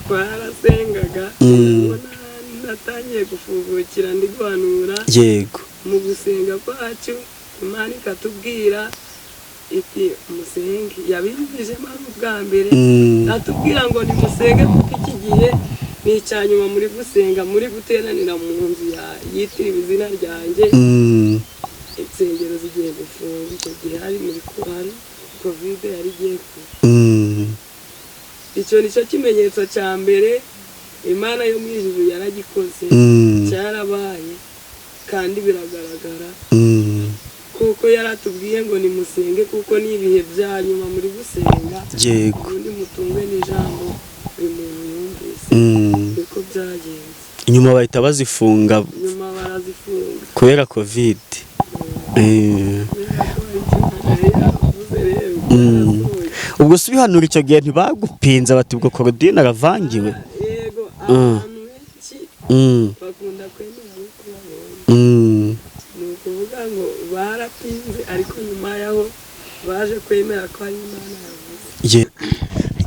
twarasengaga natangiye gufungukira ndi guhanura yego mu gusenga kwacu Imana ikatubwira iti musenge yabivijemo ubwa mbere natubwira ngo nimusenge kuko iki gihe ni icyanyuma muri gusenga muri guteranira mu nzu yitiriwe izina ryanjye insengero zigiye gufunga icyo gihe hari muri covid yari igiye kuba icyo nicyo kimenyetso cya mbere Imana yo mu ijuru yaragikoze cyarabaye kandi biragaragara kuko yaratubwiye ngo nimusenge kuko ni ibihe bya nyuma muri gusenga yego ubundi mutungwe n'ijambo buri muntu yumvise niko byagenze inyuma bahita bazifunga nyuma barazifunga kubera covid ubwo si bihanura icyo gihe ntibagupinza bati ubwo Claudine aravangiwe yego abantu benshi bakunda kwemera no kubabona ni ukuvuga ngo barapinze ariko nyuma yaho baje kwemera ko ari Imana yavuze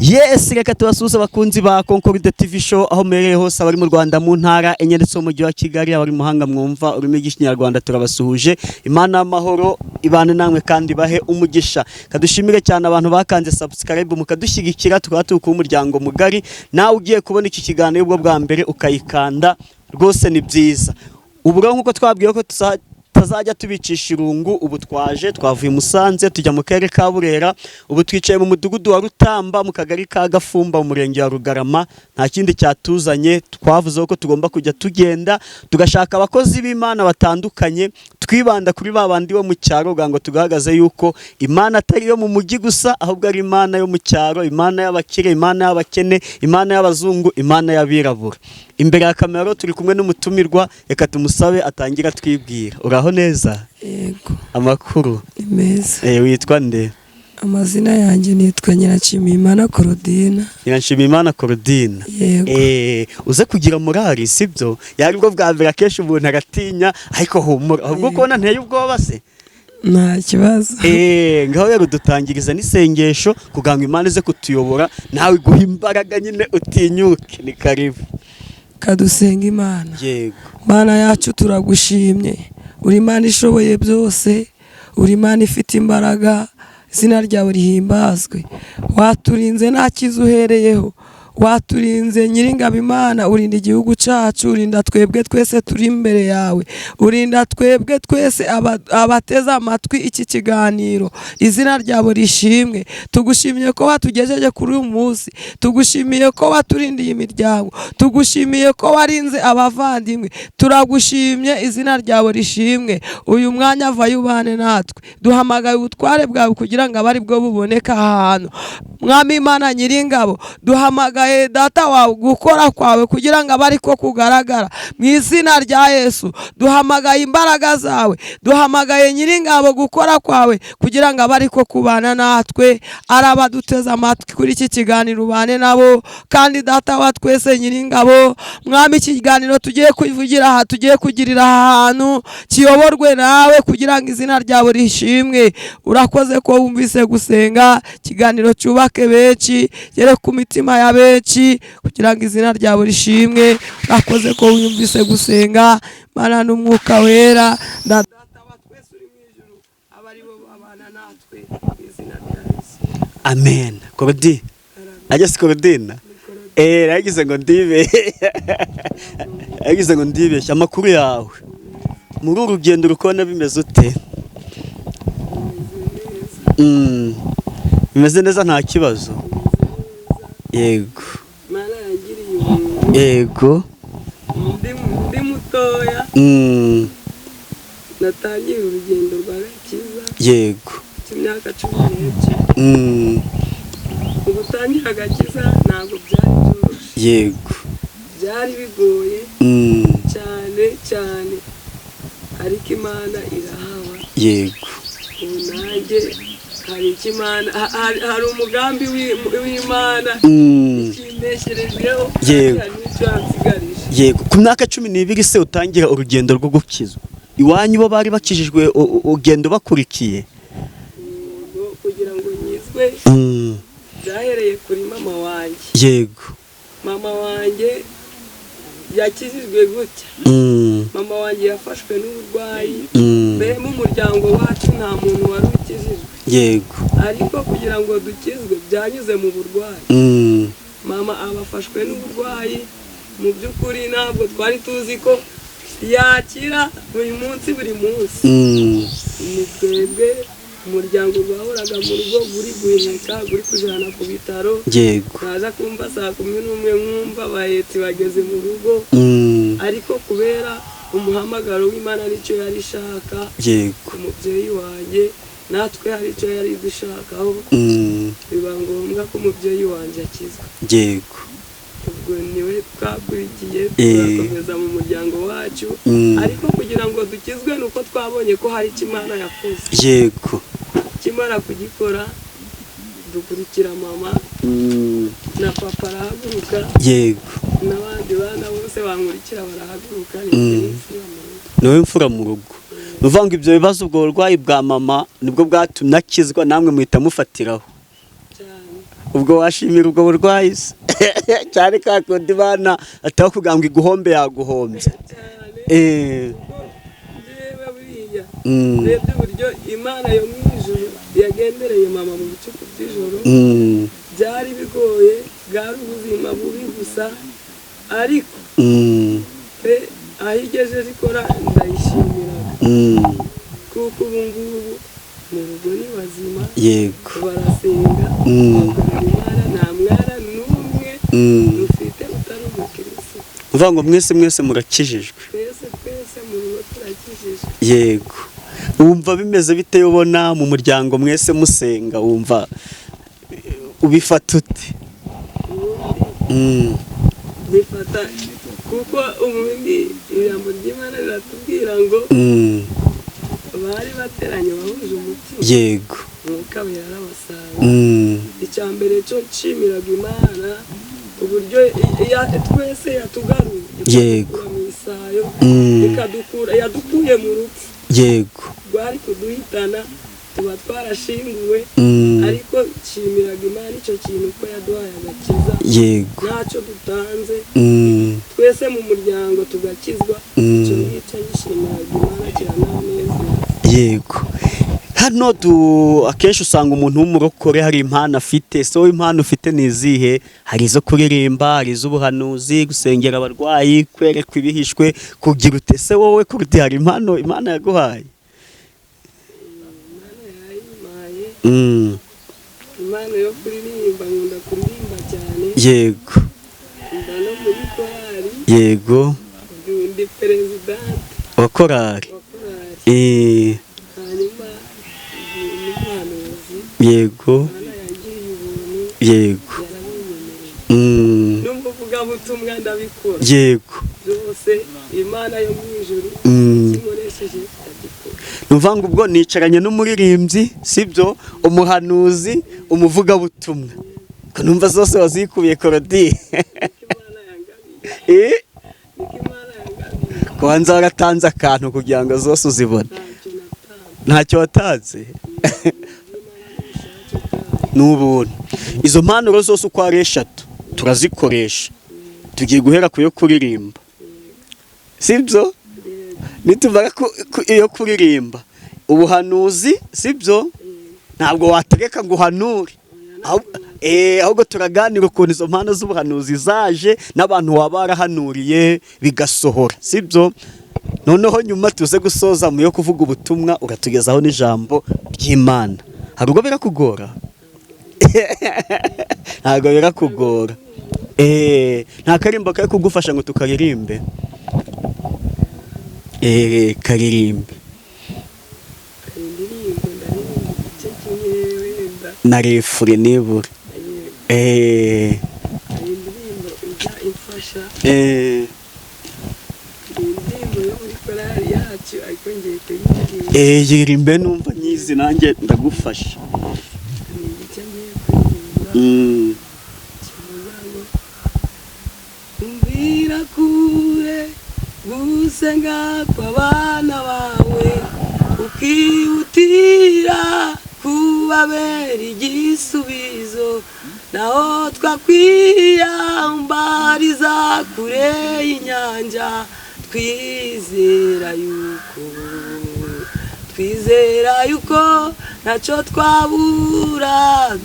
yes reka tubasuhuze abakunzi ba Concorde TV show aho mereye hose abari mu Rwanda mu ntara enye ndetse mu mujyi wa Kigali abari mu mahanga mwumva ururimi rw'ikinyarwanda turabasuhuje Imana y'amahoro ibane namwe kandi bahe umugisha kadushimire cyane abantu bakanze subscribe mukadushyigikira tukaba turi ku muryango mugari nawe ugiye kubona iki kiganiro ubwo bwa mbere ukayikanda rwose ni byiza ubwo nkuko twabwiye ko tazajya tubicisha irungu ubu twavuye Musanze tujya mu karere ka Burera ubu twicaye mu mudugudu wa Rutamba mu kagari ka Gafumba mu murenge wa Rugarama nta kindi cyatuzanye twavuze ko tugomba kujya tugenda tugashaka abakozi b'Imana batandukanye twibanda kuri babandi bo mu cyaro ngo tugaragaze yuko Imana atari yo mu mujyi gusa ahubwo ari Imana yo mu cyaro Imana y'abakire Imana y'abakene Imana y'abazungu Imana y'abirabura imbere ya kamera turi kumwe n'umutumirwa reka tumusabe atangira twibwira uraho neza yego amakuru meza witwa nde amazina yanjye nitwa Nyiranshimiyimana Claudine Nyiranshimiyimana Claudine uze kugira morali sibyo yari bwo bwa mbere akenshi umuntu agatinya ariko humura ahubwo kubona nteye ubwoba se nta kibazo ngaho rero dutangiriza n'isengesho kugira ngo Imana ize kutuyobora nawe guha imbaraga nyine utinyuke ni karibu kadusenga Imana yego Mana yacu turagushimye uri Imana ishoboye byose uri Imana ifite imbaraga izina ryawe rihimbazwe waturinze nta kiza uhereyeho waturinze Nyiringabo Imana urinda igihugu cyacu urinda twebwe twese turi imbere yawe urinda twebwe twese abateze amatwi iki kiganiro izina ryawe rishimwe tugushimiye ko watugejeje kuri uyu munsi tugushimiye ko waturindiye imiryango tugushimiye ko warinze abavandimwe turagushimye izina ryawe rishimwe uyu mwanya avayo ubane natwe duhamagaye ubutware bwawe kugira ngo abari bwo buboneka ahantu Mwami Imana Nyiringabo duhamagaye data wawe gukora kwawe kugira ngo abari ko kugaragara mu izina rya Yesu duhamagaye imbaraga zawe duhamagaye Nyiringabo gukora kwawe kugira ngo abari ko kubana natwe arabaduteza amatwi kuri iki kiganiro ubane nabo kandi data wa twese Nyiringabo Mwami ikiganiro tugiye kuvugira aha tugiye kugirira ahantu kiyoborwe nawe kugira ngo izina ryawe rishimwe urakoze ko wumvise gusenga kiganiro cyubake benshi gere ku mitima ya benshi kugira ngo izina ryawe rishimwe urakoze ko wumvise gusenga Mana n'umwuka wera data wa twese uri mu ijuru abari bo babana natwe izina rya Yesu amen Claudine ageze Claudine yagize ngo ndibeshya amakuru yawe muri uru rugendo rukona bimeze ute bimeze neza nta kibazo yego yego ndi mutoya natangiye urugendo rw'agakiza yego cy'imyaka 12 ugutangira agakiza ntabwo byari byoroshye yego byari bigoye cyane ariko Imana irahaba yego ubu nanjye hari umugambi w'Imana ikimbesherejeho yego ku myaka 12 se utangira urugendo rwo gukizwa iwanyu bo bari bakijijwe ugendo bakurikiye kugira ngo nyizwe byahereye kuri mama wanjye yego mama wanjye yakijijwe gutya. Mama wanjye yafashwe n'uburwayi, mbere mu muryango wacu nta muntu wari ukijijwe. Yego. Ariko kugira ngo dukizwe byanyuze mu burwayi. Mama abafashwe n'uburwayi, mu by'ukuri ntabwo twari tuzi ko yakira buri munsi. Ni twebwe umuryango wahoraga mu rugo buri guheka, buri kujana ku bitaro. Yego. Kaza kumva saa 11 nkumva abahetsi bageze mu rugo. Ariko kubera umuhamagaro w'Imana nicyo yari ishaka. Yego. Umubyeyi wanjye natwe hari icyo yari dushakaho. Biba ngombwa ko umubyeyi wanjye akizwa. Yego. Ubwo niwe twakurikiye turakomeza mu muryango wacu. Ariko kugira ngo dukizwe nuko twabonye ko hari icyo Imana yakoze. Yego. Kimara kugikora dukurikira mama na papa arahaguruka. Yego. N'abandi bana bose bankurikira barahaguruka. Niwe mfura mu rugo. Nuvanga ibyo bibazo ubwo burwayi bwa mama nibwo bwatumye akizwa, namwe muhita mufatiraho. Ubwo washimira ubwo burwayi cyane kakundi bana ataho kuganga iguhombe yaguhombye. Rebye uburyo Imana yo mu ijuru yagendereye mama mu bicuku by'ijoro. Byari bigoye, bwari ubuzima bubi gusa, ariko aho igejeje ikora ndayishimira. Kuko ubu ngubu mu rugo ni bazima. Yego. Barasenga. Imana nta mwana n'umwe ufite utari umukirisitu. Uvuga ngo mwese murakijijwe. Twese mu rugo turakijijwe. Yego. Wumva bimeze bite ubona mu muryango mwese musenga, wumva ubifata ute? Bifata kuko ubundi ijambo ry'Imana riratubwira ngo bari bateranye bahuje umutima. Yego. Mwuka we yarabasanga. Icya mbere cyo nshimiraga Imana uburyo twese yatugaruye. Yego. Mu isayo ikadukura, yadukuye mu rupfu. Yego. Rwari kuduhitana tuba twarashinguwe. Ariko nshimiraga Imana icyo kintu ko yaduhaye agakiza. Yego. Ntacyo dutanze. Twese mu muryango tugakizwa. Icyo ngicyo nshimiraga Imana kirananeza. Yego. Hano akenshi usanga umuntu w'umurokore hari impano afite. So impano ufite ni izihe? Hari izo kuririmba, hari iz'ubuhanuzi, gusengera abarwayi, kwerekwa ibihishwe, kugira ute? Se wowe kurudi hari impano Imana yaguhaye? Imana yo kuririmba, nkunda kuririmba cyane. Yego. Ndano muri korali. Yego. Ndi president wa korali. Hanyuma n'umuhanuzi. Yego. Imana yangiriye ubuntu. Yego. N'umuvugabutumwa ndabikora. Yego. Byose Imana yo mu ijuru ikoresheje ndabikora. Numva ngo ubwo nicaranye n'umuririmbyi, sibyo, umuhanuzi, umuvugabutumwa. Ko numva zose wazikubiye Korodi. Imana yangabiye. Imana yangabiye. Kwanza waratanze akantu kugira ngo zose uzibone. Ntacyo watanze. N'ubuntu. Izo mpanuro zose uko ari 3 turazikoresha. Tugiye guhera ku yo kuririmba. Sibyo? Nitumara iyo kuririmba. Ubuhanuzi, sibyo? Ntabwo wategeka ngo uhanure. Ahubwo turaganira ukuntu izo mpano z'ubuhanuzi zaje n'abantu wabarahanuriye bigasohora. Sibyo? Noneho nyuma tuze gusoza mu yo kuvuga ubutumwa uratugezaho n'ijambo ry'Imana. Hari ubwo birakugora? Ntabwo birakugora. Nta karimbo kari kugufasha ngo tukaririmbe. Karirimbe. Na refure nibura. Yirimbe numva nyizi nanjye ndagufasha. Umvira kure gusenga kw'abana bawe, ukihutira kubabera igisubizo, naho twakwiyamba kure y'inyanja twizera yuko ntacyo twabura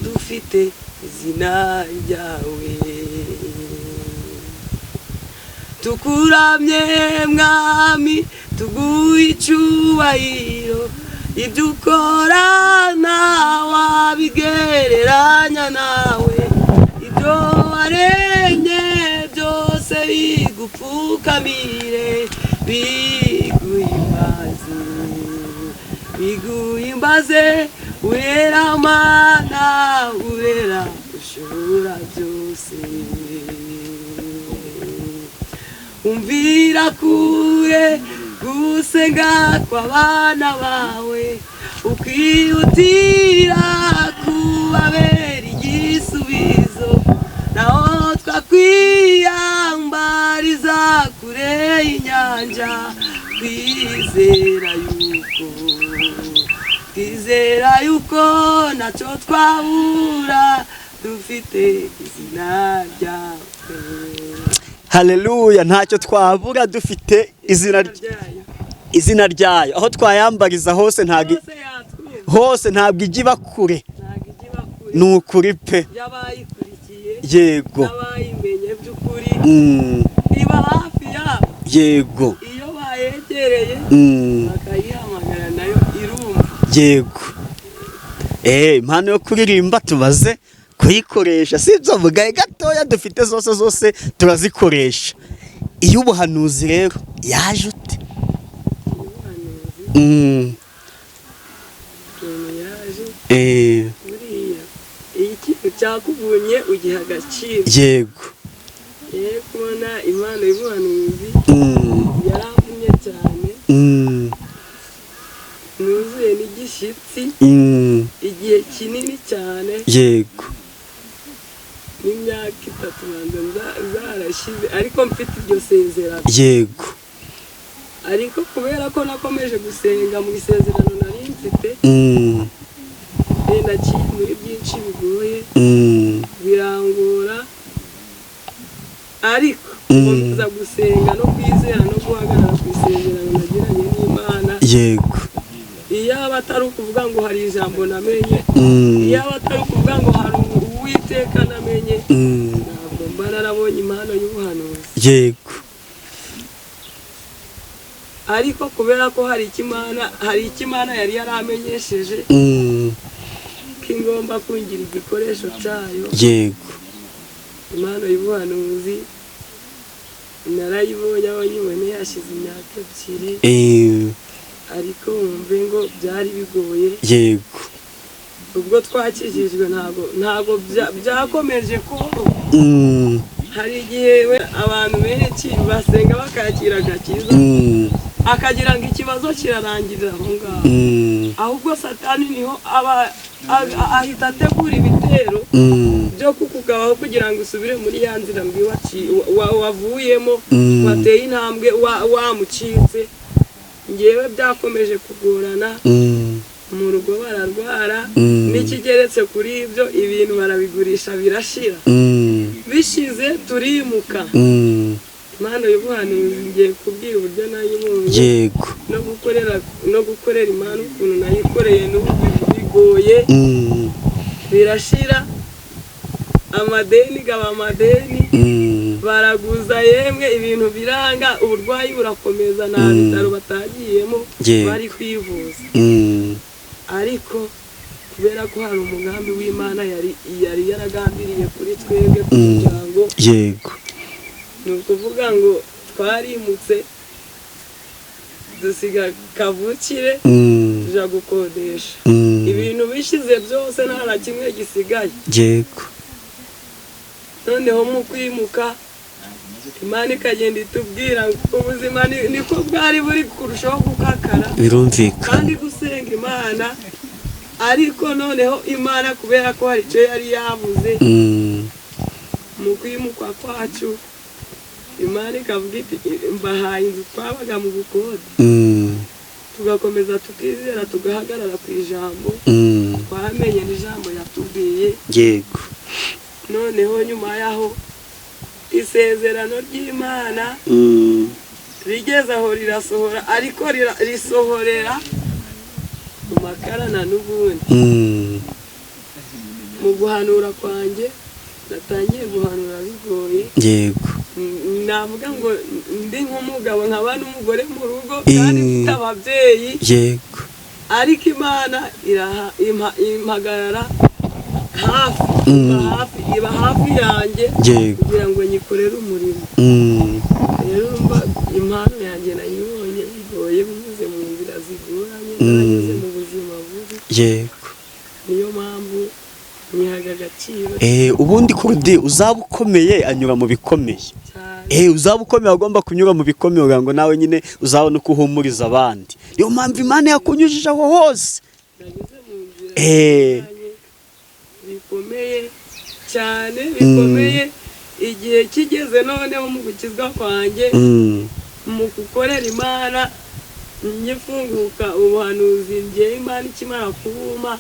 dufite izina ryawe. tukuramye mwami tuguha icyubahiro, ibyo ukora ntawabigereranya nawe, ibyo waremye byose bigupfukamire biguhimbaze urera Mana urera ushobora byose. umvira kure gusenga kw'abana bawe, ukwihutira kubabera igisubizo, naho twakwiyambariza kure y'inyanja twizera yuko ntacyo twabura dufite izina ryawe. Haleluya, ntacyo twabura dufite izina ryayo, aho twayambariza hose ntabwo ijya kure, ni ukuri pe. Yego, n'abayimenye by'ukuri iba hafi yabo. Yego, iyo bayegereye bakayihamagara nayo irumva. Yego, impano yo kuririmba tumaze kuyikoresha, si ibyo vuga gatoya dufite zose turazikoresha. Iyo ubuhanuzi rero yaje ute? buriya iyi kintu cyakuvunye ugiha agaciro. Yego, kubona impano y'ubuhanuzi yaramvunye cyane, nuzuye n'igishyitsi igihe kinini cyane. Yego, n'imyaka 3 zarashize ariko mfite iryo sezerano. Yego, ariko kubera ko nakomeje gusenga mu isezerano nari mfite, naciye muri byinshi bigoye birangora, ariko nkomeza gusenga no kwizera no guhagarara ku isezerano nagiranye n'Imana. Yego, iyo atari ukuvuga ngo hari ijambo namenye, iyo atari ukuvuga ngo hari Uwiteka namenye, ntabwo mba narabonye impano y'ubuhanuzi. Yego, ariko kubera ko hari ikimana yari yaramenyesheje ko ingomba kungira igikoresho cyayo. Yego, impano y'ubuhanuzi narayibonye, aho nyiboneye hashize imyaka 2, ariko wumve ngo byari bigoye. Yego, ubwo twakijijwe ntabwo byakomeje koroha. hari igihe abantu benshi basenga bakakira agakiza, akagira ngo ikibazo kirarangirira aho ngaho, ahubwo Satani niho ahita ategura ibitero byo kukugabaho kugira ngo usubire muri ya nzira mbi wavuyemo, wateye intambwe wamucitse. Ngewe byakomeje kugorana, mu rugo bararwara, n'ikigeretse kuri ibyo ibintu barabigurisha birashira, bishize turimuka. Impano y'ubuhanuzi ngiye kubwira uburyo nayibonye. Yego, no gukorera Imana ukuntu nayikoreye n'ubu bigoye, birashira. Amadeni gaba amadeni, baraguza yemwe ibintu biranga, uburwayi burakomeza, nta bitaro batagiyemo bari kwivuza. Ariko kubera ko hari umugambi w'Imana yari yaragambiriye kuri twebwe kugira ngo. Yego, ni ukuvuga ngo twarimutse dusiga kavukire tuja gukodesha, ibintu bishize byose nta na kimwe gisigaye. Yego, noneho mu kwimuka Imana ikagenda itubwira ubuzima niko bwari buri kurushaho gukakara, birumvikana, kandi gusenga Imana. Ariko noneho Imana kubera ko hari icyo yari yavuze mu kwimukwa kwacu, Imana ikavuga iti mbahaye inzu twabaga mu bukode, tugakomeza tukizera tugahagarara ku ijambo, twamenye n'ijambo yatubwiye. Yego, noneho nyuma yaho isezerano ry'Imana rigeze aho rirasohora, ariko risohorera mu makarana n'ubundi. Mu guhanura kwanjye natangiye guhanura bigoye. Yego. Navuga ngo ndi nk'umugabo nkaba n'umugore mu rugo kandi mfite ababyeyi. Yego. Ariko Imana impagarara hafi, iba hafi yanjye kugira ngo nyikorere umurimo. Rero impano yanjye nayibonye bigoye binyuze mu nzira zigoranye, nanyuze mu buzima bubi. Yego. Niyo mpamvu nyihaga agaciro. Ubundi Claudie uzaba ukomeye anyura mu bikomeye. Uzaba ukomeye agomba kunyura mu bikomeye kugira ngo nawe nyine uzabone uko uhumuriza abandi. Niyo mpamvu Imana yakunyujije aho hose. Nageze mu nzira bikomeye cyane, bikomeye. Igihe kigeze noneho mu gukizwa kwanjye, mu gukorera Imana, ngifunguka ubuhanuzi njye Imana ikimara kubuma,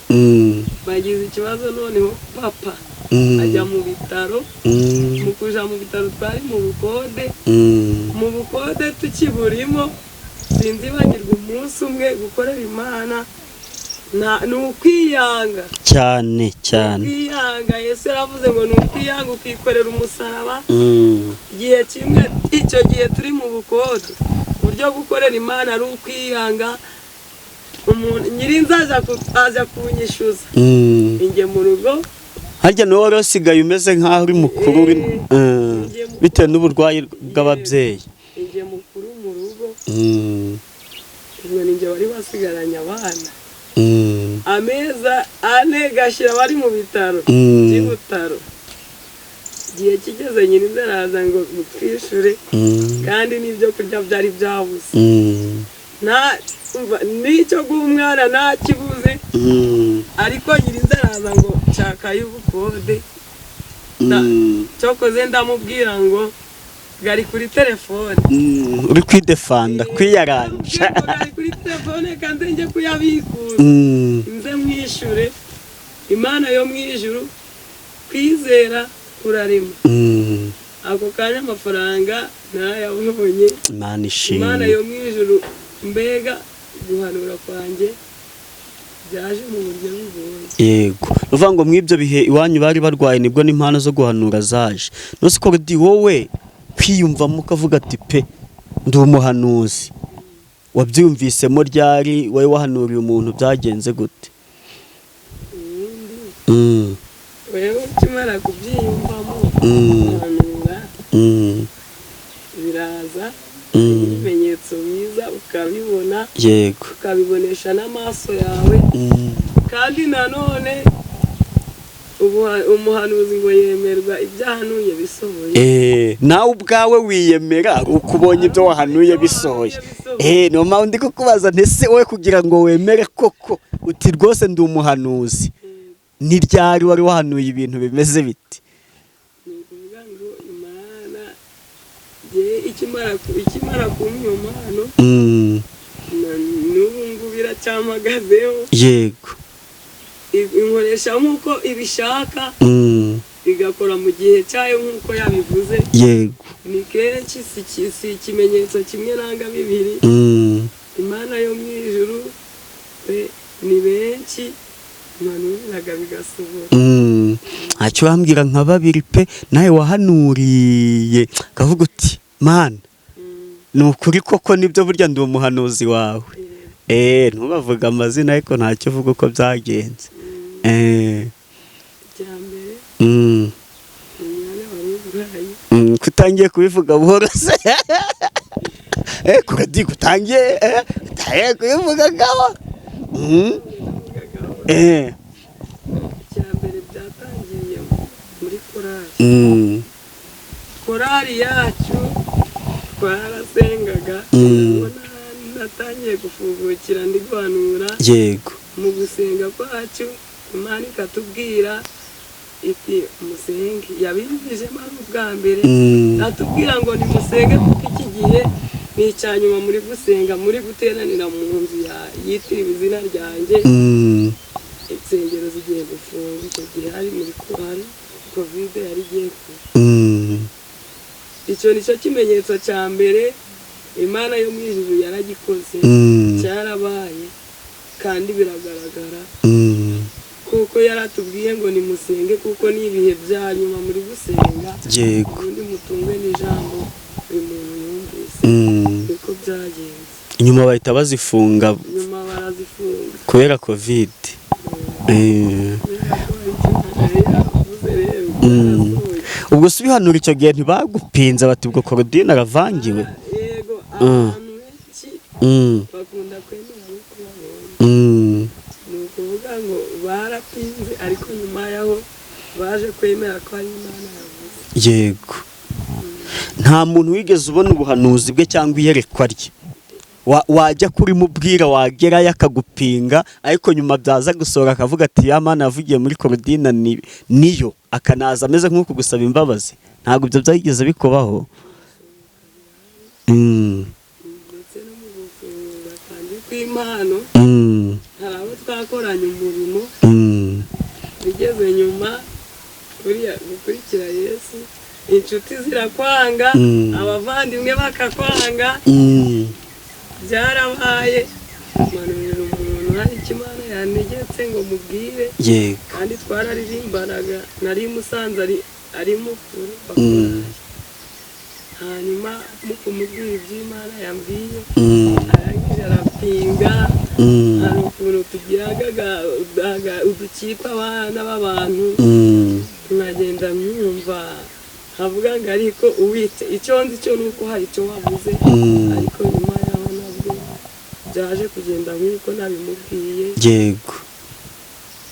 bagize ikibazo noneho papa ajya mu bitaro. Mu kuja mu bitaro twari mu bukode, mu bukode tukiburimo, sinzibagirwa umunsi umwe gukorera Imana. Ni ukwiyanga cyane cyane. Ukwiyanga, Yesu yaravuze ngo ni ukwiyanga ukikorera umusaraba. Igihe kimwe icyo gihe turi mu bukode, uburyo gukorera Imana ari ukwiyanga. Nyirinzi aza kunyishyuza, inge mu rugo. Harya niwe wari wasigaye umeze nk'aho uri mukuru bitewe n'uburwayi bw'ababyeyi. Inge mukuru mu rugo, ubwo ninjye wari wasigaranye abana. Ameza ane gashyira bari mu bitaro by'ibutaro. Igihe kigeze nyirinzi araza ngo mutwishure, kandi n'ibyo kurya byari byabuze. N'icyo guha umwana ntakibuze, ariko nyirinzi araza ngo nshakayo ubukode. Cyokoze ndamubwira ngo gari kuri telefone. Uri kwidefanda, kwiyaranja. Gari kuri telefone kandi njye kuyabikuza. Nze mwishure. Imana yo mu ijuru, kwizera kurarema. Ako kanya amafaranga narayabonye. Imana ishimwe. Imana yo mu ijuru, mbega guhanura kwanjye byaje mu buryo bugoye. Yego. Uvuga ngo mw'ibyo bihe iwanyu bari barwaye nibwo n'impano zo guhanura zaje. Nose Claudie wowe kwiyumvamo ukavuga ati pe ndi umuhanuzi, wabyumvisemo ryari? wowe wahanuriye umuntu byagenze gute? Wewe ukimara kubyiyumvamo guhanura biraza, ibimenyetso biza ukabibona. Yego. Ukabibonesha n'amaso yawe. Kandi nanone umuhanuzi ngo yemerwa ibyahanuye bisohoye. Nawe ubwawe wiyemera uko ubonye ibyo wahanuye bisohoye. Niyo mpamvu ndi kukubaza ntese wowe kugira ngo wemere koko uti rwose ndi umuhanuzi, ni ryari wari wahanuye ibintu bimeze biti? Ni ukuvuga ngo Imana ikimara kumpa iyo mpano, n'ubu ngubu iracyamagazeho. Yego. Inkoresha nk'uko ibishaka, igakora mu gihe cyayo nk'uko yabivuze. Yego. Ni kenshi, si ikimenyetso kimwe nanga bibiri. Imana yo mu ijuru ni benshi, impanuriraga bigasohora. Ntacyo wambwira nka babiri pe nawe wahanuriye kavuga uti Mana ni ukuri koko nibyo burya ndi umuhanuzi wawe. Ntubavuga amazina ariko ntacyo uvuga uko byagenze. Icyambere, umwana wari urwaye. Kutangiye kubivuga buhoro se. Claudie kutangiye kubivuga gawa. Icyambere byatangiye muri korali. Korali yacu twarasengaga, natangiye gufungukira ndi guhanura. Yego. Mu gusenga kwacu Imana ikatubwira iti musenge. Yabinjijemo ari ubwa mbere, natubwira ngo nimusenge kuko iki gihe ni icyanyuma muri gusenga, muri guteranira mu nzu yitiriwe izina ryanjye. Insengero zigiye gufunga. Icyo gihe hari muri Covid yari igiye kuba. icyo nicyo kimenyetso cya mbere Imana yo mu ijuru yaragikoze, cyarabaye kandi biragaragara, kuko yaratubwiye ngo nimusenge kuko ni ibihe bya nyuma muri gusenga, ubundi mutungwe n'ijambo buri muntu yumvise. Niko byagenze. Inyuma bahita bazifunga, nyuma barazifunga kubera covid. Ubwo si bihanura icyo gihe ntibagupinza bati ubwo Claudine aravangiwe? Yego, abantu benshi bakunda kwenda umwuka babonye. Ni ukuvuga ngo barapinze ariko nyuma yaho baje kwemera ko ari Imana yavuze. Yego. Nta muntu wigeze ubona ubuhanuzi bwe cyangwa iyerekwa rye wajya kuri mubwira wagerayo akagupinga, ariko nyuma byaza gusohora akavuga ati ya Mana yavugiye muri Claudine niyo, akanaza ameze nk'uko gusaba imbabazi? Ntabwo ibyo byageze bikubaho? Ndetse no mu gufunga kandi kw'impano hari abo twakoranye umurimo, bigeze nyuma buriya gukurikira Yesu inshuti zirakwanga, abavandimwe bakakwanga, byarabaye manurira umuntu hari Imana yantegetse ngo mubwire, kandi twararirimbanaga, nari musanze ari mukuru bakoranye. Hanyuma mu kumubwira iby'Imana yambwiye arangije arapinga. Hari ukuntu tugiraga udukipe abana b'abantu, nkagenda myumva havuga ngo ariko uwite icyo nzi cyo nuko hari icyo wavuze, ariko nyuma yaho nabwo byaje kugenda nk'uko nabimubwiye. Yego.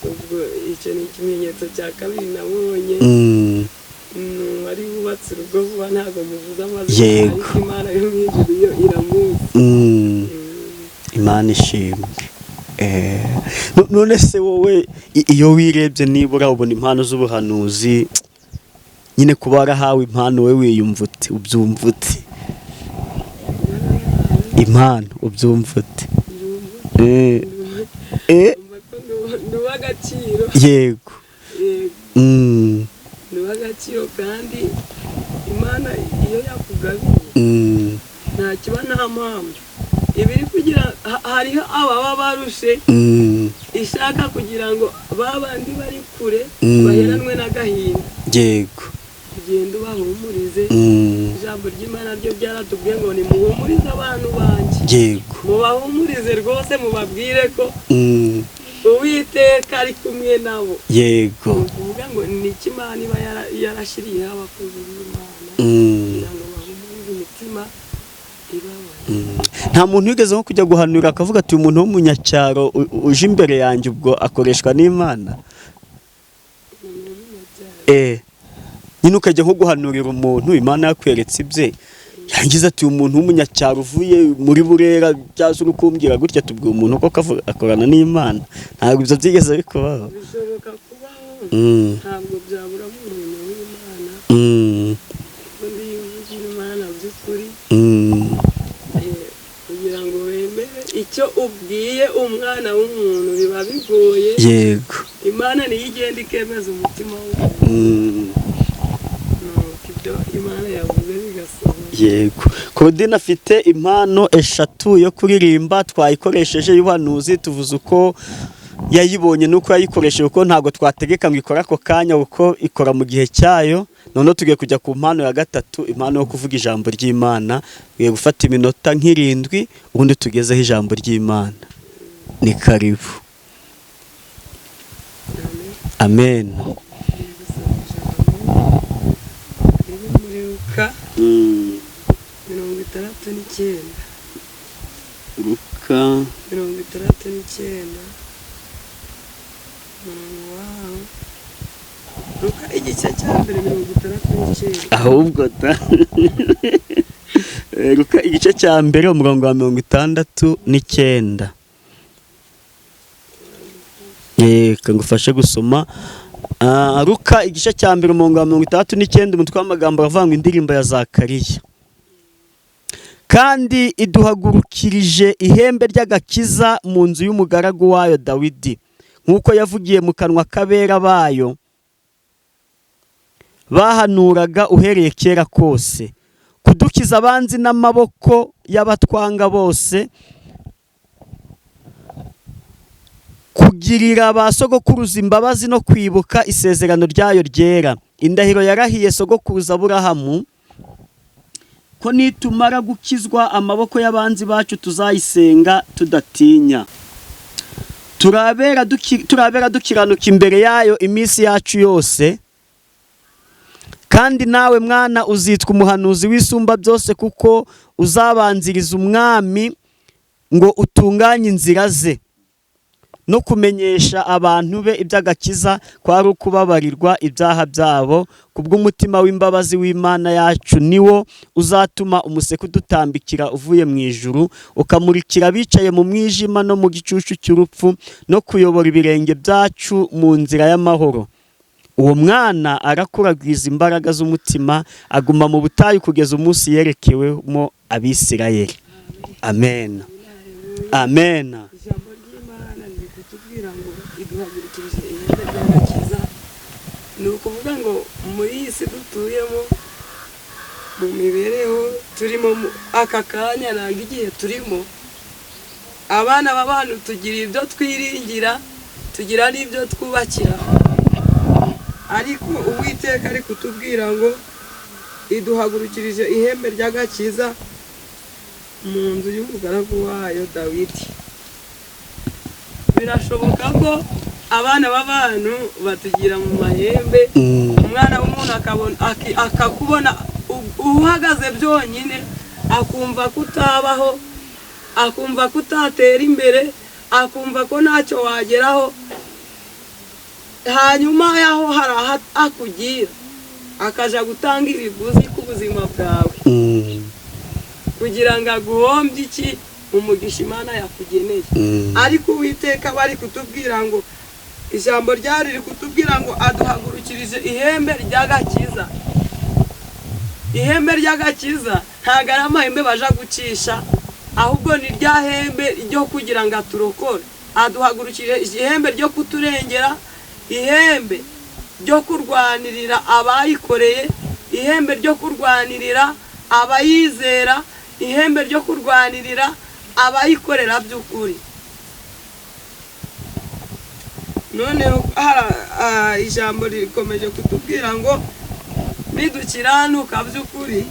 Ubwo icyo ni ikimenyetso cya kabiri nabonye. Wari wubatse urugo vuba ntabwo muvuze amazina, ariko Imana yo mu ijuru yo iramuzi. Imana ishimwe. None se wowe iyo wirebye nibura ubona impano z'ubuhanuzi, nyine kuba warahawe impano we wiyumva ute, ubyumva ute? Impano ubyumva ute? Nuwa agaciro. Yego. Nuwa agaciro kandi Imana iyo yakugabiye nta kiba nta mpamvu. Ibiri kugira hariho ababa barushe ishaka kugira ngo babandi bari kure baheranwe n'agahinda. Yego. Kugenda ubahumurize. Ijambo ry'Imana ryo byaratubwiye ngo nimuhumurize abantu banjye. Yego. Mubahumurize rwose, mubabwire ko Uwiteka ari kumwe nabo. Yego. Kuvuga ngo ni Imana iba yarashiriyeho abakozi b'Imana kugira ngo bahumurize imitima ibabaye. Nta muntu wigeze nko kujya guhanura akavuga ati umuntu w'umunyacyaro uje imbere yanjye ubwo akoreshwa n'Imana? Nyine ukajya nko guhanurira umuntu Imana yakweretse ibye, yangize ati umuntu w'umunyacyaro uvuye muri Burera byaza urukumbwira gutya, tubwiye umuntu ko akorana n'Imana. Ntabwo ibyo byigeze bikubaho? Bishoboka kubaho, ntabwo byabura mu muntu w'Imana. Undi yuvugira Imana by'ukuri, kugira ngo wemere icyo ubwiye umwana w'umuntu biba bigoye. Yego. Imana niyo igenda ikemeza umutima w'umuntu. Ibyo Imana yavuze bigasohoka. Yego. Claudine afite impano eshatu yo kuririmba, twayikoresheje y'ubuhanuzi, tuvuze uko yayibonye nuko yayikoresheje, kuko ntabwo twategeka ngo ikora ako kanya, kuko ikora mu gihe cyayo. None tugiye kujya ku mpano ya gatatu, impano yo kuvuga ijambo ry'Imana. Tugiye gufata iminota nk'irindwi ubundi tugezeho ijambo ry'Imana. Ni karibu. Amen. Luka 69. Luka 69. Wow. Luka igice cya mbere 69. Ahubwo da. Luka igice cya mbere umurongo wa 69. Kangufashe gusoma. Luka igice cya mbere umurongo wa 69, umutwe w'amagambo aravuga ngo indirimbo ya Zakariya. Kandi iduhagurukirije ihembe ry'agakiza mu nzu y'umugaragu wayo Dawidi, nk'uko yavugiye mu kanwa k'abera bayo bahanuraga uhereye kera kose, kudukiza abanzi n'amaboko y'abatwanga bose, kugirira ba sogokuruza imbabazi no kwibuka isezerano ryayo ryera, indahiro yarahiye sogokuruza Aburahamu ko nitumara gukizwa amaboko y'abanzi bacu tuzayisenga tudatinya. Turabera dukiranuka imbere yayo iminsi yacu yose. Kandi nawe mwana uzitwa umuhanuzi w'isumba byose, kuko uzabanziriza umwami ngo utunganye inzira ze, no kumenyesha abantu be iby'agakiza kwari ukubabarirwa ibyaha byabo, kubw'umutima w'imbabazi w'Imana yacu niwo uzatuma umuseke udutambikira uvuye mu ijuru, ukamurikira abicaye mu mwijima no mu gicucu cy'urupfu, no kuyobora ibirenge byacu mu nzira y'amahoro. Uwo mwana arakuragwiza imbaraga z'umutima, aguma mu butayu kugeza umunsi yerekewemo Abisirayeli. Amen. Amen. Ijambo ry'Imana riri kutubwira ngo iduhagurukirije ihembe ry'agakiza. Ni ukuvuga ngo muri iyi si dutuyemo, mu mibereho turimo aka kanya ntabwo igihe turimo, abana b'abantu tugira ibyo twiringira, tugira n'ibyo twubakira, ariko Uwiteka ari kutubwira ngo iduhagurukirije ihembe ry'agakiza mu nzu y'umugaragu wayo Dawidi. Birashoboka ko abana b'abantu batugira mu mahembe, umwana w'umuntu akakubona uhagaze byonyine, akumva ko utabaho, akumva ko utatera imbere, akumva ko ntacyo wageraho, hanyuma yaho hari aho akugira akaja gutanga ibiguzi ku buzima bwawe kugira ngo aguhombye iki umugisha Imana yakugeneye. Ariko Uwiteka bari kutubwira ngo ijambo ryari riri kutubwira ngo aduhagurukirije ihembe ry'agakiza. Ihembe ry'agakiza ntabwo ari amahembe baja gucisha, ahubwo ni rya hembe ryo kugira ngo aturokore. Aduhagurukirije ihembe ryo kuturengera, ihembe ryo kurwanirira abayikoreye, ihembe ryo kurwanirira abayizera, ihembe ryo kurwanirira abayikorera by'ukuri. Noneho ijambo rikomeje kutubwira ngo nidukiranuka by'ukuri,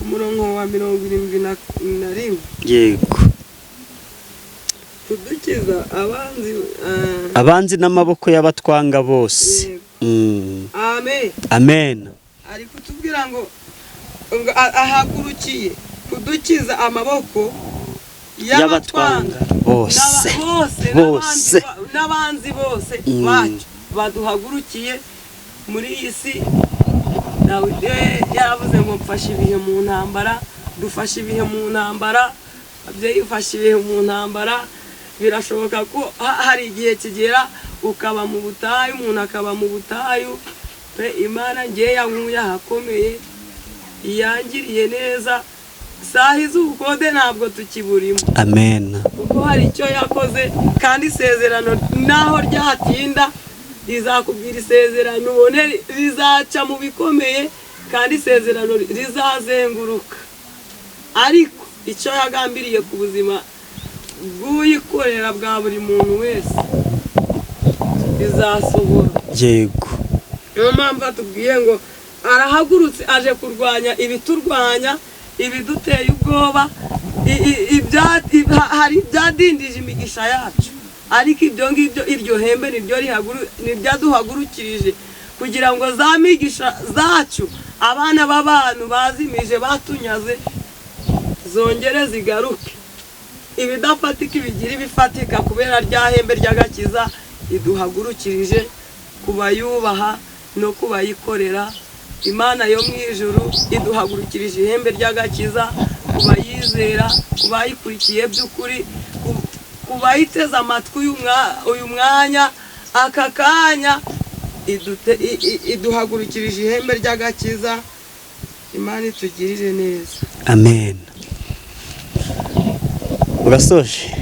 umurongo wa 71. Yego. Kudukiza abanzi n'amaboko y'abatwanga bose. Amen. Amen. Ari kutubwira ngo ahagurukiye kudukiza amaboko y'abatwanga bose n'abanzi bose bacu baduhagurukiye muri iyi si. Dawidi yaravuze ngo mfashe ibihe mu ntambara, dufashe ibihe mu ntambara, abyeyi ufashe ibihe mu ntambara. Birashoboka ko hari igihe kigera ukaba mu butayu, umuntu akaba mu butayu, Imana ngiye yankuye ahakomeye, yangiriye neza, sahi z'ubukode ntabwo tukiburimo. Amen. Kuko hari icyo yakoze, kandi isezerano naho ryatinda rizakubwira isezerano ubone rizaca mu bikomeye, kandi isezerano rizazenguruka. Ariko icyo yagambiriye ku buzima bw'uyikorera bwa buri muntu wese bizasohora. Yego. Niyo mpamvu atubwiye ngo arahagurutse aje kurwanya ibiturwanya, ibiduteye ubwoba, hari ibyadindije imigisha yacu. Ariko ibyo ngibyo, iryo hembe niryaduhagurukirije kugira ngo za migisha zacu abana b'abantu bazimije batunyaze zongere zigaruke. Ibidafatika ibigira ibifatika, kubera rya hembe ry'agakiza iduhagurukirije kubayubaha no kubayikorera. Imana yo mu ijuru iduhagurukirije ihembe ry'agakiza kubayizera, kubayikurikiye by'ukuri, kubayiteza amatwi uyu mwanya, aka kanya iduhagurukirije ihembe ry'agakiza. Imana itugirire neza. Amen. Urasoje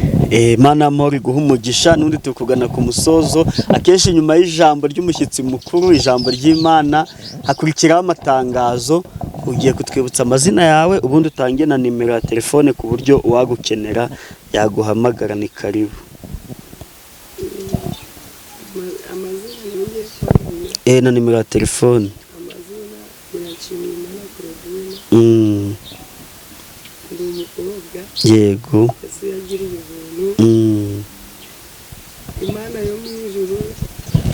Mana y'amahoro iguha umugisha n'undi tukugana ku musozo. Akenshi nyuma y'ijambo ry'umushyitsi mukuru, ijambo ry'Imana, hakurikiraho amatangazo. Ugiye kutwibutsa amazina yawe ubundi utange na nimero ya telefone ku buryo uwagukenera yaguhamagara. Ni karibu. Na nimero ya telefone. Yego. Imana yo mu ijuru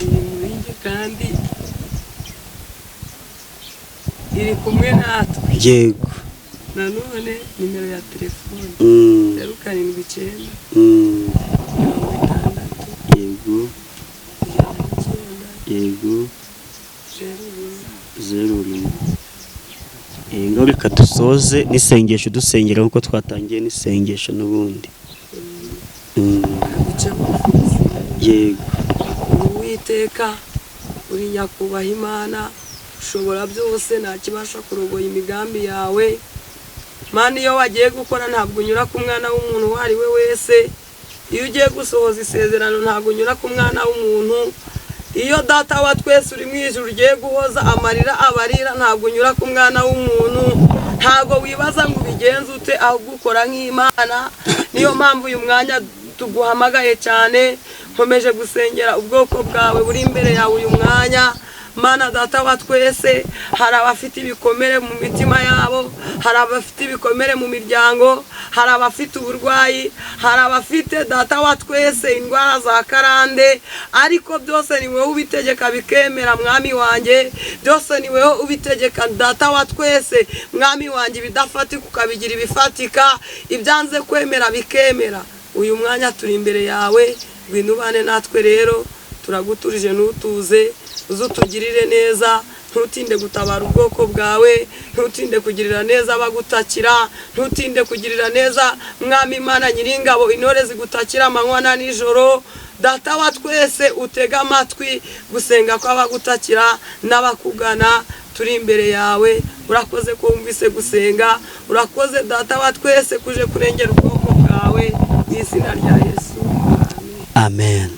iri muri njye kandi iri kumwe natwe. Yego. Nanone nimero ya telefone 079 Yego. Yego. 01. Ngo reka dusoze n'isengesho dusengera nkuko twatangiye n'isengesho n'ubundi. Yego. Uwiteka uri nyakubaha Imana ushobora byose, nta kibasha kurogoya imigambi yawe. Mana, iyo wagiye gukora ntabwo unyura ku mwana w'umuntu uwo ari we wese. Iyo ugiye gusohoza isezerano ntabwo unyura ku mwana w'umuntu. Iyo data wa twese uri mu ijuru ugiye guhoza amarira abarira ntabwo unyura ku mwana w'umuntu. Ntabwo wibaza ngo ubigenze ute, ahubwo ukora nk'Imana. Niyo mpamvu uyu mwanya tuguhamagaye cyane. Nkomeje gusengera ubwoko bwawe buri imbere yawe uyu mwanya. Mana data wa twese, hari abafite ibikomere mu mitima yabo, hari abafite ibikomere mu miryango, hari abafite uburwayi, hari abafite data wa twese indwara za karande, ariko byose ni wowe ubitegeka bikemera mwami wanjye. Byose ni wowe ubitegeka data wa twese mwami wanjye, ibidafatika ukabigira ibifatika, ibyanze kwemera bikemera. Uyu mwanya turi imbere yawe, ngwinubane natwe rero, turaguturije n'utuze, uzutugirire neza. Ntutinde gutabara ubwoko bwawe, ntutinde kugirira neza abagutakira, ntutinde kugirira neza mwami Imana Nyiringabo, intore zigutakira amanywa na nijoro. Data wa twese, utega amatwi gusenga kw'abagutakira n'abakugana. Turi imbere yawe, urakoze ko wumvise gusenga, urakoze data wa twese kuje kurengera ubwoko bwawe, mu izina rya Yesu. Amen.